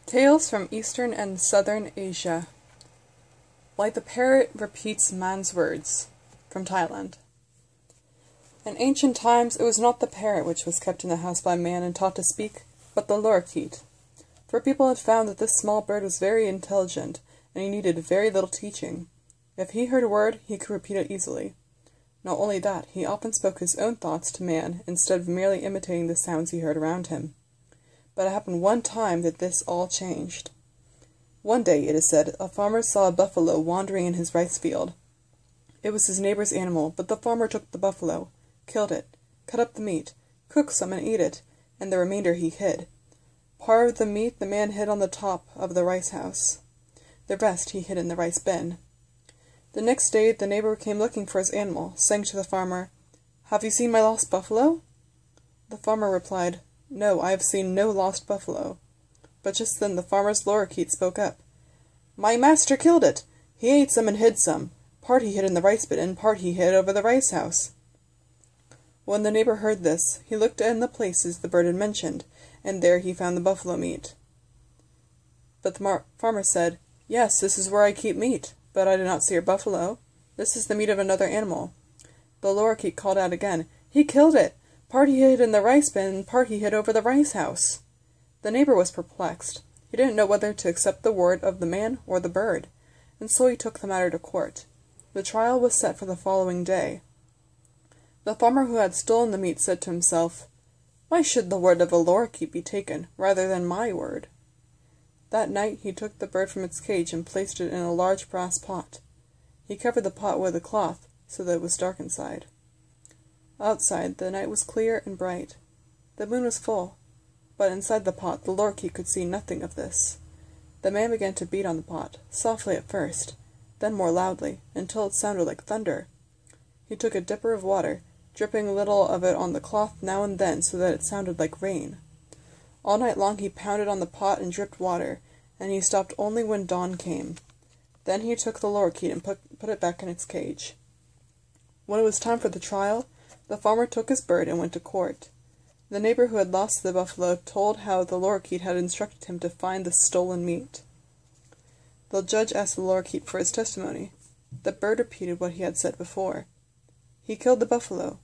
Tales from Eastern and Southern Asia. Why the Parrot Repeats Man's Words. From Thailand. In ancient times it was not the parrot which was kept in the house by man and taught to speak, but the lorikeet. For people had found that this small bird was very intelligent, and he needed very little teaching. If he heard a word, he could repeat it easily. Not only that, he often spoke his own thoughts to man, instead of merely imitating the sounds he heard around him. But it happened one time that this all changed. One day, it is said, a farmer saw a buffalo wandering in his rice field. It was his neighbor's animal, but the farmer took the buffalo, killed it, cut up the meat, cooked some and ate it, and the remainder he hid. Part of the meat the man hid on the top of the rice house. The rest he hid in the rice bin. The next day the neighbor came looking for his animal, saying to the farmer, "Have you seen my lost buffalo?" The farmer replied, "No, I have seen no lost buffalo." But just then the farmer's lorikeet spoke up. "My master killed it. He ate some and hid some. Part he hid in the rice bin, and part he hid over the rice house." When the neighbor heard this, he looked in the places the bird had mentioned, and there he found the buffalo meat. But the farmer said, "Yes, this is where I keep meat, but I do not see your buffalo. This is the meat of another animal." The lorikeet called out again, "He killed it. Part he hid in the rice bin, and part he hid over the rice house." The neighbor was perplexed. He didn't know whether to accept the word of the man or the bird, and so he took the matter to court. The trial was set for the following day. The farmer who had stolen the meat said to himself, "Why should the word of a lorikeet be taken, rather than my word?" That night he took the bird from its cage and placed it in a large brass pot. He covered the pot with a cloth, so that it was dark inside. Outside, the night was clear and bright. The moon was full, but inside the pot the lorikeet could see nothing of this. The man began to beat on the pot, softly at first, then more loudly, until it sounded like thunder. He took a dipper of water, dripping a little of it on the cloth now and then so that it sounded like rain. All night long he pounded on the pot and dripped water, and he stopped only when dawn came. Then he took the lorikeet and put it back in its cage. When it was time for the trial, the farmer took his bird and went to court. The neighbor who had lost the buffalo told how the lorikeet had instructed him to find the stolen meat. The judge asked the lorikeet for his testimony. The bird repeated what he had said before. He killed the buffalo.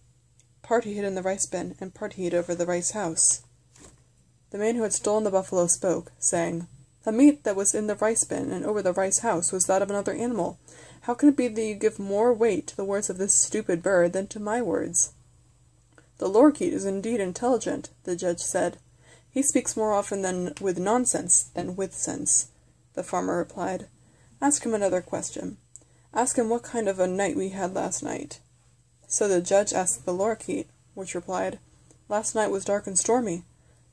Part he hid in the rice bin, and part he hid over the rice house. The man who had stolen the buffalo spoke, saying, "The meat that was in the rice bin and over the rice house was that of another animal. How can it be that you give more weight to the words of this stupid bird than to my words?" "The lorikeet is indeed intelligent," the judge said. "He speaks more often with nonsense than with sense," the farmer replied. "Ask him another question. Ask him what kind of a night we had last night." So the judge asked the lorikeet, which replied, "Last night was dark and stormy.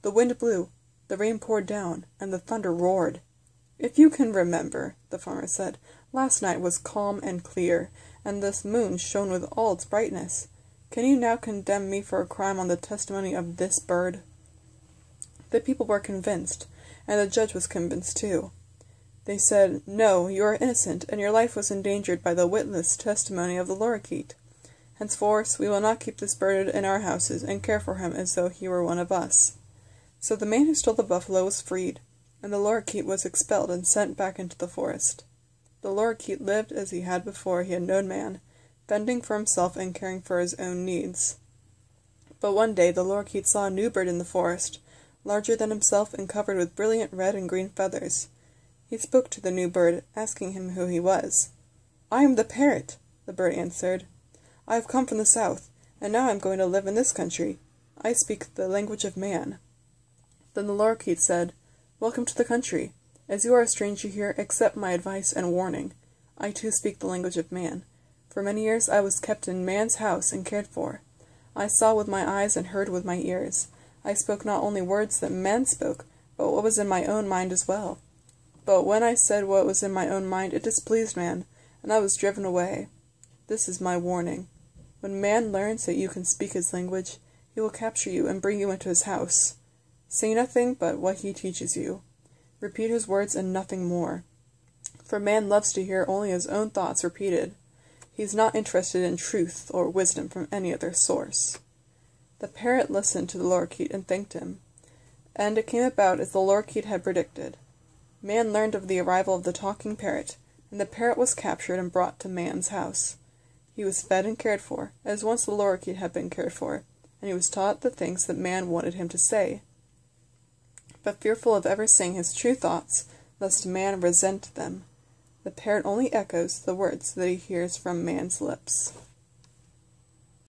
The wind blew, the rain poured down, and the thunder roared." "If you can remember," the farmer said, "last night was calm and clear, and the moon shone with all its brightness. Can you now condemn me for a crime on the testimony of this bird?" The people were convinced, and the judge was convinced too. They said, "No, you are innocent, and your life was endangered by the witless testimony of the lorikeet. Henceforth we will not keep this bird in our houses and care for him as though he were one of us." So the man who stole the buffalo was freed, and the lorikeet was expelled and sent back into the forest. The lorikeet lived as he had before he had known man, fending for himself and caring for his own needs. But one day the lorikeet saw a new bird in the forest, larger than himself and covered with brilliant red and green feathers. He spoke to the new bird, asking him who he was. "I am the parrot," the bird answered. "I have come from the south, and now I am going to live in this country. I speak the language of man." Then the lorikeet said, "Welcome to the country. As you are a stranger here, accept my advice and warning. I too speak the language of man. For many years I was kept in man's house and cared for. I saw with my eyes and heard with my ears. I spoke not only words that man spoke, but what was in my own mind as well. But when I said what was in my own mind, it displeased man, and I was driven away. This is my warning. When man learns that you can speak his language, he will capture you and bring you into his house. Say nothing but what he teaches you. Repeat his words and nothing more. For man loves to hear only his own thoughts repeated. He is not interested in truth or wisdom from any other source." The parrot listened to the lorikeet and thanked him. And it came about as the lorikeet had predicted. Man learned of the arrival of the talking parrot, and the parrot was captured and brought to man's house. He was fed and cared for, as once the lorikeet had been cared for, and he was taught the things that man wanted him to say. But fearful of ever saying his true thoughts, lest man resent them, the parrot only echoes the words that he hears from man's lips.